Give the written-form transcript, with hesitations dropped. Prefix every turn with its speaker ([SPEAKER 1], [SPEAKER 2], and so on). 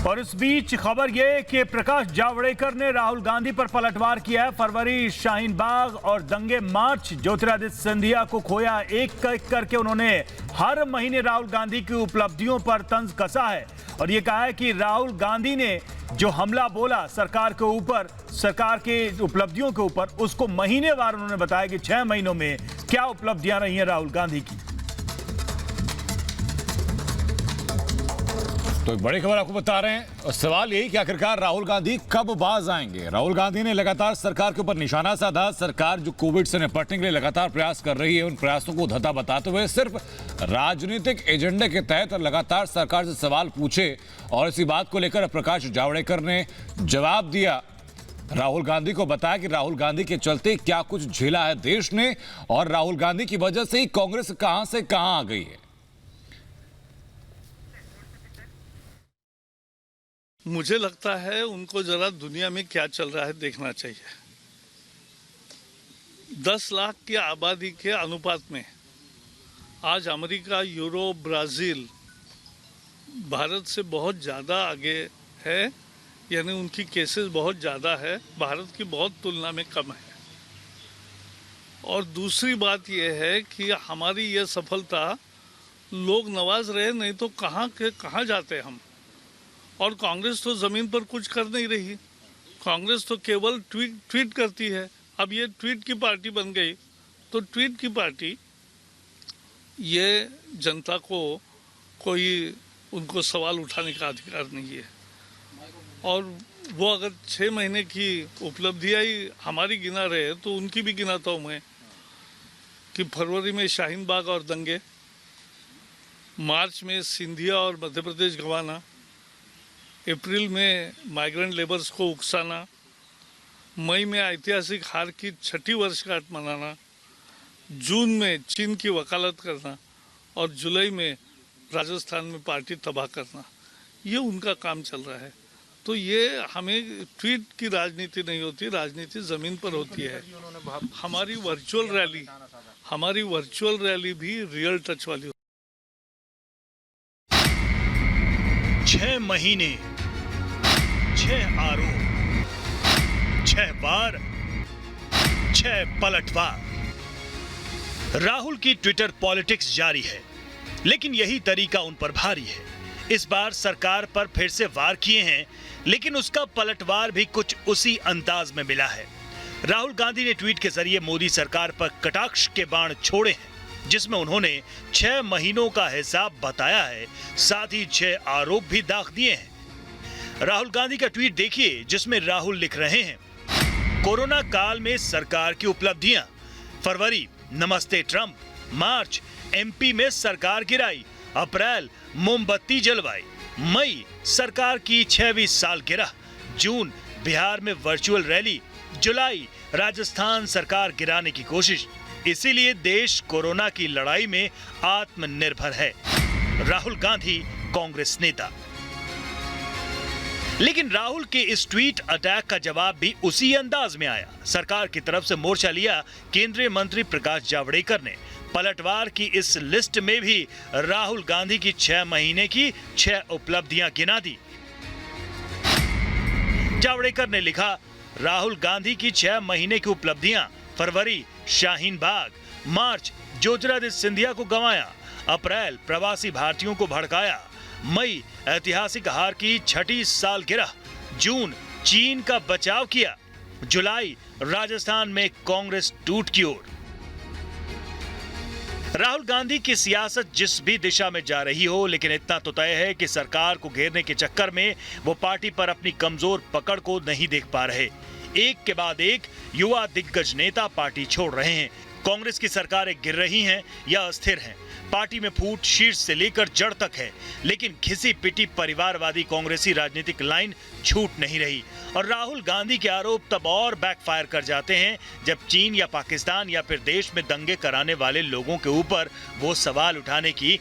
[SPEAKER 1] और इस बीच खबर यह कि प्रकाश जावड़ेकर ने राहुल गांधी पर पलटवार किया है। फरवरी, शाहीन बाग और दंगे, मार्च, ज्योतिरादित्य सिंधिया को खोया। एक करके उन्होंने हर महीने राहुल गांधी की उपलब्धियों पर तंज कसा है और ये कहा है कि राहुल गांधी ने जो हमला बोला सरकार के ऊपर, सरकार के उपलब्धियों के ऊपर, उसको महीनेवार उन्होंने बताया कि 6 महीनों में क्या उपलब्धियां रही हैं राहुल गांधी की।
[SPEAKER 2] तो एक बड़ी खबर आपको बता रहे हैं और सवाल यही कि आखिरकार राहुल गांधी कब बाज आएंगे। राहुल गांधी ने लगातार सरकार के ऊपर निशाना साधा। सरकार जो कोविड से निपटने के लिए लगातार प्रयास कर रही है, उन प्रयासों को धता बताते हुए सिर्फ राजनीतिक एजेंडे के तहत लगातार सरकार से सवाल पूछे और इसी बात को लेकर प्रकाश जावड़ेकर ने जवाब दिया। राहुल गांधी को बताया कि राहुल गांधी के चलते क्या कुछ झेला है देश ने और राहुल गांधी की वजह से ही कांग्रेस कहां से कहां आ गई है।
[SPEAKER 3] मुझे लगता है उनको जरा दुनिया में क्या चल रहा है देखना चाहिए। 10 लाख की आबादी के अनुपात में आज अमेरिका, यूरोप, ब्राजील भारत से बहुत ज़्यादा आगे है, यानी उनकी केसेस बहुत ज़्यादा है, भारत की बहुत तुलना में कम है। और दूसरी बात यह है कि हमारी यह सफलता लोग नवाज रहे, नहीं तो कहाँ जाते हम। और कांग्रेस तो ज़मीन पर कुछ कर नहीं रही। कांग्रेस तो केवल ट्वीट करती है। अब ये ट्वीट की पार्टी बन गई, तो ट्वीट की पार्टी ये जनता को कोई उनको सवाल उठाने का अधिकार नहीं है। और वो अगर 6 महीने की उपलब्धियाँ ही हमारी गिना रहे तो उनकी भी गिनाता हूँ मैं कि फरवरी में शाहीन बाग और दंगे, मार्च में सिंधिया और मध्य प्रदेश गंवाना, अप्रैल में माइग्रेंट लेबर्स को उकसाना, मई में ऐतिहासिक हार की 6ठी वर्षगांठ मनाना, जून में चीन की वकालत करना और जुलाई में राजस्थान में पार्टी तबाह करना, ये उनका काम चल रहा है। तो ये हमें ट्वीट की राजनीति नहीं होती, राजनीति जमीन पर होती है। हमारी वर्चुअल रैली भी रियल टच वाली।
[SPEAKER 1] 6 महीने, 6 आरोप, 6 वार, 6 पलटवार। राहुल की ट्विटर पॉलिटिक्स जारी है, लेकिन यही तरीका उन पर भारी है। इस बार सरकार पर फिर से वार किए हैं, लेकिन उसका पलटवार भी कुछ उसी अंदाज में मिला है। राहुल गांधी ने ट्वीट के जरिए मोदी सरकार पर कटाक्ष के बाण छोड़े हैं, जिसमें उन्होंने 6 महीनों का हिसाब बताया है, साथ ही 6 आरोप भी दाग दिए हैं। राहुल गांधी का ट्वीट देखिए, जिसमें राहुल लिख रहे हैं, कोरोना काल में सरकार की उपलब्धियां। फरवरी, नमस्ते ट्रंप। मार्च, एमपी में सरकार गिराई। अप्रैल, मोमबत्ती जलवाई। मई, सरकार की 6वीं सालगिरह। जून, बिहार में वर्चुअल रैली। जुलाई, राजस्थान सरकार गिराने की कोशिश। इसीलिए देश कोरोना की लड़ाई में आत्मनिर्भर है। राहुल गांधी, कांग्रेस नेता। लेकिन राहुल के इस ट्वीट अटैक का जवाब भी उसी अंदाज में आया। सरकार की तरफ से मोर्चा लिया केंद्रीय मंत्री प्रकाश जावड़ेकर ने। पलटवार की इस लिस्ट में भी राहुल गांधी की 6 महीने की 6 उपलब्धियां गिना दी। जावड़ेकर ने लिखा, राहुल गांधी की 6 महीने की उपलब्धियां। फरवरी, शाहीन बाग। मार्च, ज्योतिरादित्य सिंधिया को गंवाया। अप्रैल, प्रवासी भारतीयों को भड़काया। मई, ऐतिहासिक हार की 6ठी सालगिरह। जून, चीन का बचाव किया। जुलाई, राजस्थान में कांग्रेस टूट की ओर। राहुल गांधी की सियासत जिस भी दिशा में जा रही हो, लेकिन इतना तो तय है कि सरकार को घेरने के चक्कर में वो पार्टी पर अपनी कमजोर पकड़ को नहीं देख पा रहे। एक के बाद एक युवा दिग्गज नेता पार्टी छोड़ रहे हैं। कांग्रेस की सरकारें गिर रही हैं या अस्थिर हैं। पार्टी में फूट शीर्ष से लेकर जड़ तक है, लेकिन घिसी पिटी परिवारवादी कांग्रेसी राजनीतिक लाइन छूट नहीं रही। और राहुल गांधी के आरोप तब और बैकफायर कर जाते हैं जब चीन या पाकिस्तान या फिर देश में दंगे कराने वाले लोगों के ऊपर वो सवाल उठाने की